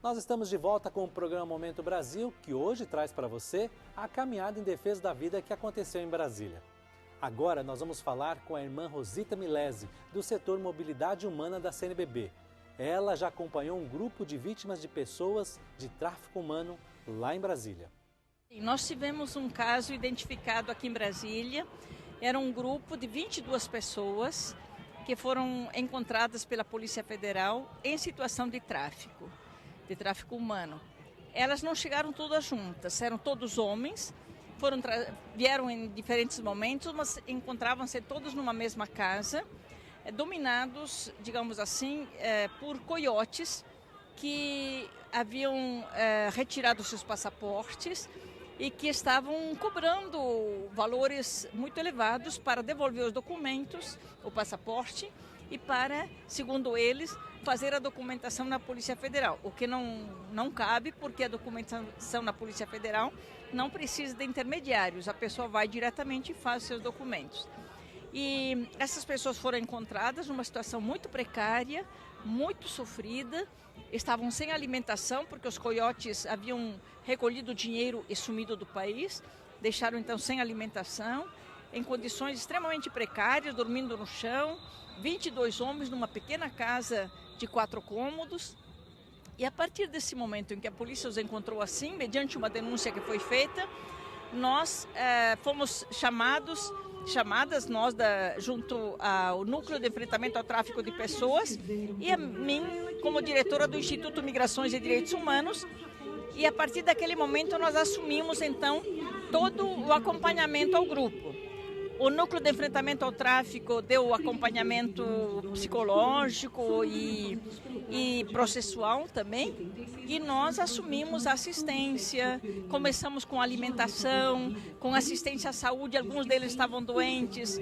Nós estamos de volta com o programa Momento Brasil, que hoje traz para você a caminhada em defesa da vida que aconteceu em Brasília. Agora nós vamos falar com a irmã Rosita Milesi, do setor Mobilidade Humana da CNBB. Ela já acompanhou um grupo de vítimas de pessoas de tráfico humano lá em Brasília. Nós tivemos um caso identificado aqui em Brasília. Era um grupo de 22 pessoas que foram encontradas pela Polícia Federal em situação de tráfico humano. Elas não chegaram todas juntas, eram todos homens, vieram em diferentes momentos, mas encontravam-se todos numa mesma casa, dominados, digamos assim, por coiotes que haviam retirado seus passaportes e que estavam cobrando valores muito elevados para devolver os documentos, o passaporte, e para, segundo eles, fazer a documentação na Polícia Federal, o que não cabe, porque a documentação na Polícia Federal não precisa de intermediários, a pessoa vai diretamente e faz seus documentos. E essas pessoas foram encontradas numa situação muito precária, muito sofrida, estavam sem alimentação, porque os coiotes haviam recolhido dinheiro e sumido do país, deixaram então sem alimentação, em condições extremamente precárias, dormindo no chão, 22 homens numa pequena casa de 4 cômodos. E a partir desse momento em que a polícia os encontrou assim, mediante uma denúncia que foi feita, nós fomos chamadas, junto ao Núcleo de Enfrentamento ao Tráfico de Pessoas e a mim, como diretora do Instituto Migrações e Direitos Humanos. E a partir daquele momento nós assumimos então todo o acompanhamento ao grupo. O Núcleo de Enfrentamento ao Tráfico deu o acompanhamento psicológico e processual também, e nós assumimos a assistência, começamos com alimentação, com assistência à saúde, alguns deles estavam doentes,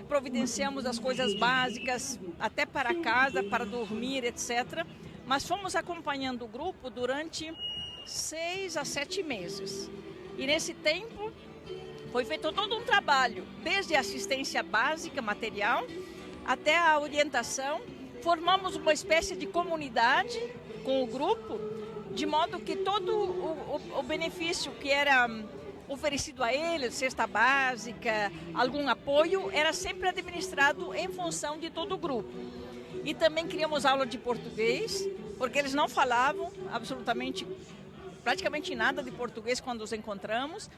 providenciamos as coisas básicas, até para casa, para dormir, etc. Mas fomos acompanhando o grupo durante 6 a 7 meses, e nesse tempo foi feito todo um trabalho, desde a assistência básica, material, até a orientação. Formamos uma espécie de comunidade com o grupo, de modo que todo o benefício que era oferecido a eles, cesta básica, algum apoio, era sempre administrado em função de todo o grupo. E também criamos aula de português, porque eles não falavam praticamente nada de português quando os encontramos.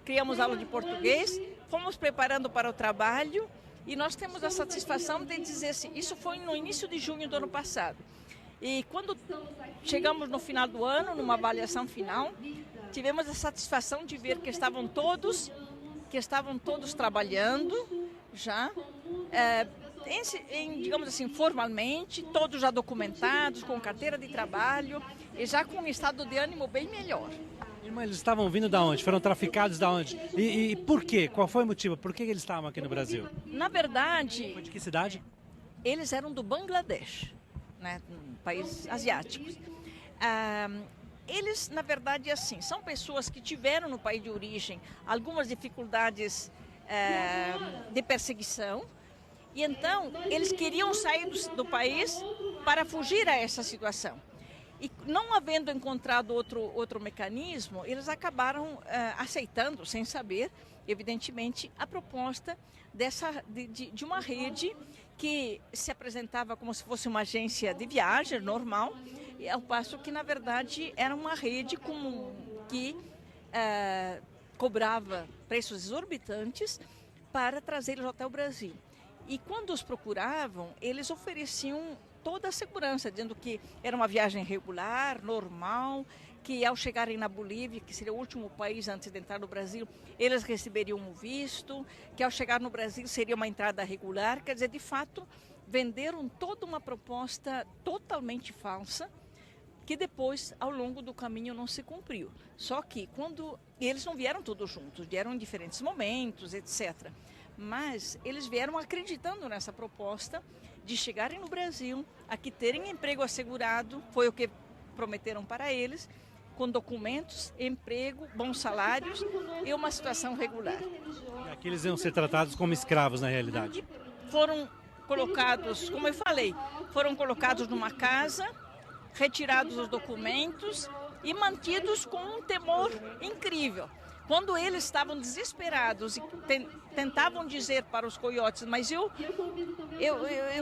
Criamos aula de português, fomos preparando para o trabalho e nós temos a satisfação de dizer assim, isso foi no início de junho do ano passado. E quando chegamos no final do ano, numa avaliação final, tivemos a satisfação de ver que estavam todos trabalhando já, digamos assim, formalmente, todos já documentados, com carteira de trabalho e já com um estado de ânimo bem melhor. Irmã, eles estavam vindo da onde? Foram traficados da onde? E por quê? Qual foi o motivo? Por que eles estavam aqui no Brasil? Na verdade... Foi de que cidade? Eles eram do Bangladesh, né, um país asiático. Eles, na verdade, assim, são pessoas que tiveram no país de origem algumas dificuldades de perseguição, e então eles queriam sair do país para fugir a essa situação. E não havendo encontrado outro mecanismo, eles acabaram aceitando, sem saber, evidentemente, a proposta de uma rede que se apresentava como se fosse uma agência de viagem normal, ao passo que, na verdade, era uma rede que cobrava preços exorbitantes para trazê-los até o Brasil. E quando os procuravam, eles ofereciam toda a segurança, dizendo que era uma viagem regular, normal, que ao chegarem na Bolívia, que seria o último país antes de entrar no Brasil, eles receberiam um visto, que ao chegar no Brasil seria uma entrada regular. Quer dizer, de fato, venderam toda uma proposta totalmente falsa, que depois, ao longo do caminho, não se cumpriu. Só que quando eles não vieram todos juntos, vieram em diferentes momentos, etc. Mas eles vieram acreditando nessa proposta de chegarem no Brasil, aqui terem emprego assegurado, foi o que prometeram para eles, com documentos, emprego, bons salários e uma situação regular. E aqui eles iam ser tratados como escravos na realidade? Foram colocados, como eu falei, foram colocados numa casa retirados os documentos e mantidos com um temor incrível. Quando eles estavam desesperados e tentavam dizer para os coiotes, mas eu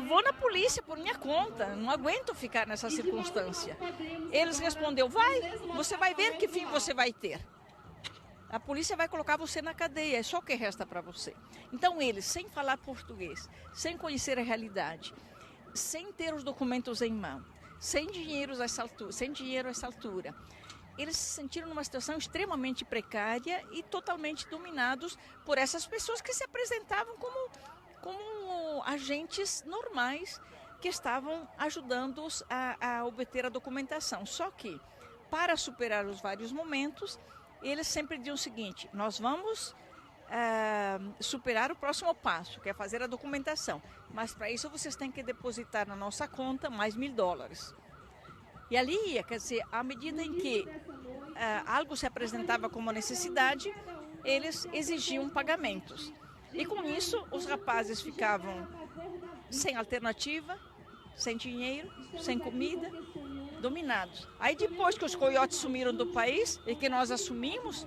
vou na polícia por minha conta, não aguento ficar nessa circunstância. Eles responderam, você vai ver que fim você vai ter. A polícia vai colocar você na cadeia, é só o que resta para você. Então eles, sem falar português, sem conhecer a realidade, sem ter os documentos em mão, sem dinheiro a essa altura, eles se sentiram numa situação extremamente precária e totalmente dominados por essas pessoas que se apresentavam como agentes normais que estavam ajudando-os a obter a documentação. Só que, para superar os vários momentos, eles sempre diziam o seguinte, nós vamos superar o próximo passo, que é fazer a documentação, mas para isso vocês têm que depositar na nossa conta mais $1.000. E ali, quer dizer, à medida em que algo se apresentava como necessidade, eles exigiam pagamentos. E com isso, os rapazes ficavam sem alternativa, sem dinheiro, sem comida, dominados. Aí depois que os coiotes sumiram do país e que nós assumimos,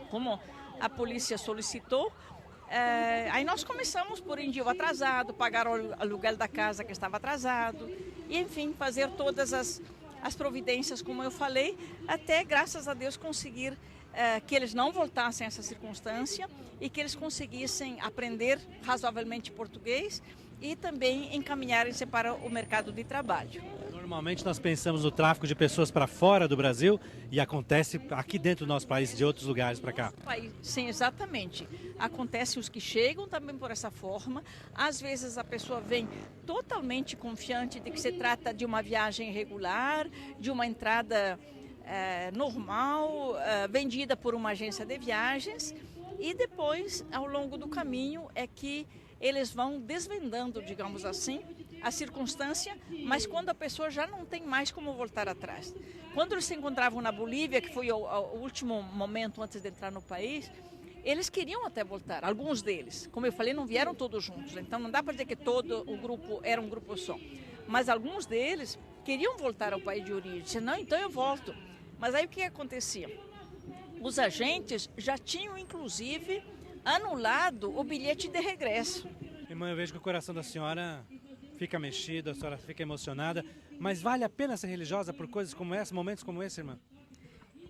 como a polícia solicitou, aí nós começamos por envio atrasado, pagar o aluguel da casa que estava atrasado, e enfim, fazer todas as providências, como eu falei, até, graças a Deus, conseguir que eles não voltassem a essa circunstância e que eles conseguissem aprender razoavelmente português e também encaminharem-se para o mercado de trabalho. Normalmente nós pensamos no tráfico de pessoas para fora do Brasil e acontece aqui dentro do nosso país, de outros lugares para cá. Sim, exatamente. Acontece os que chegam também por essa forma. Às vezes a pessoa vem totalmente confiante de que se trata de uma viagem regular, de uma entrada normal, vendida por uma agência de viagens, e depois, ao longo do caminho, é que eles vão desvendando, digamos assim, a circunstância, mas quando a pessoa já não tem mais como voltar atrás. Quando eles se encontravam na Bolívia, que foi o último momento antes de entrar no país, eles queriam até voltar, alguns deles. Como eu falei, não vieram todos juntos, então não dá para dizer que todo o grupo era um grupo só. Mas alguns deles queriam voltar ao país de origem, disseram, não, então eu volto. Mas aí o que acontecia? Os agentes já tinham, inclusive, anulado o bilhete de regresso. Irmã, eu vejo que o coração da senhora fica mexido, a senhora fica emocionada, mas vale a pena ser religiosa por coisas como essa, momentos como esse, irmã?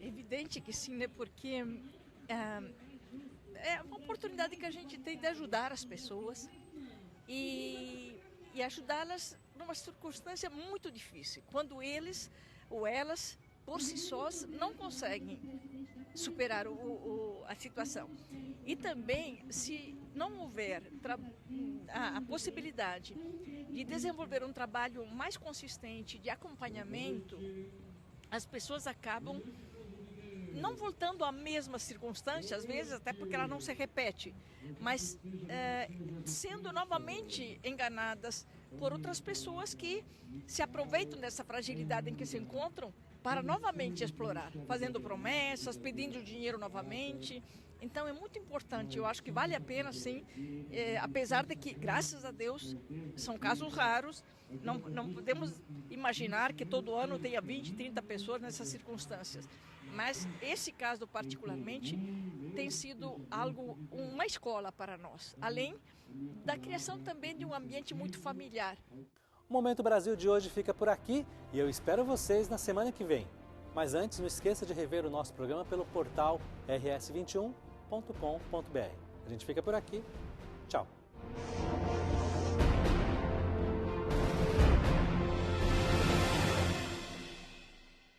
É evidente que sim, né? Porque é uma oportunidade que a gente tem de ajudar as pessoas e ajudá-las numa circunstância muito difícil, quando eles ou elas, por si sós, não conseguem superar a situação. E também, se não houver a possibilidade de desenvolver um trabalho mais consistente de acompanhamento, as pessoas acabam não voltando à mesma circunstância, às vezes até porque ela não se repete, mas sendo novamente enganadas por outras pessoas que se aproveitam dessa fragilidade em que se encontram para novamente explorar, fazendo promessas, pedindo dinheiro novamente. Então é muito importante, eu acho que vale a pena sim, apesar de que, graças a Deus, são casos raros, não podemos imaginar que todo ano tenha 20, 30 pessoas nessas circunstâncias. Mas esse caso particularmente tem sido uma escola para nós, além da criação também de um ambiente muito familiar. O Momento Brasil de hoje fica por aqui e eu espero vocês na semana que vem. Mas antes, não esqueça de rever o nosso programa pelo portal rs21.com.br. A gente fica por aqui. Tchau!